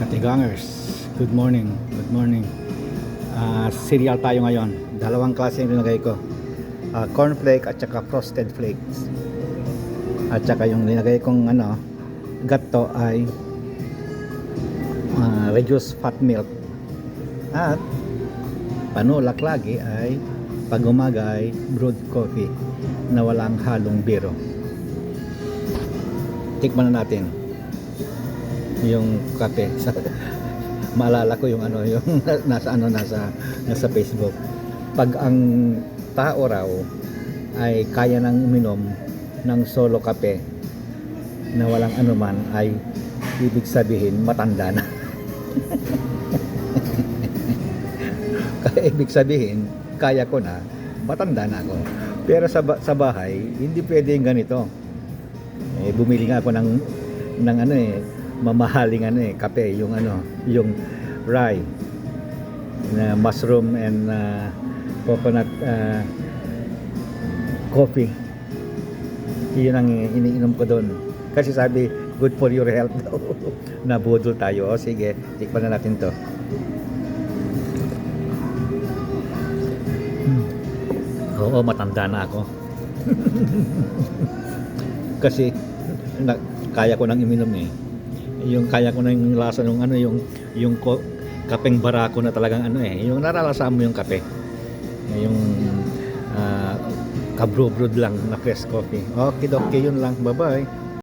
Katigangers, good morning, good morning. Cereal tayo ngayon. Dalawang klase yung nilagay ko. Cornflake at saka frosted flakes. At saka yung nilagay kong gatto ay reduced fat milk. At panulak lagi ay pag umaga ay brewed coffee na walang halong biro. Tikman na natin yung kape. Maalala ko yung yung nasa Facebook. Pag ang tao raw ay kaya nang uminom ng solo kape na walang anuman, ay ibig sabihin matanda na. Kaya ibig sabihin kaya ko na, matanda na ako. Pero sa bahay hindi pwedeng ganito. Bumili nga ako ng mamahaling kape, yung rye na mushroom and coconut coffee. Yun ang iniinom ko doon kasi sabi good for your health daw. Nabudol tayo. Sige, tikman na natin to. Oo, matanda na ako. Kasi kaya ko nang iminom yung kaya ko na yung lasa ng yung kapeng barako na talagang yung naralasan mo yung kape, yung kabro-brewed lang na fresh coffee. Okay, yun lang, bye bye.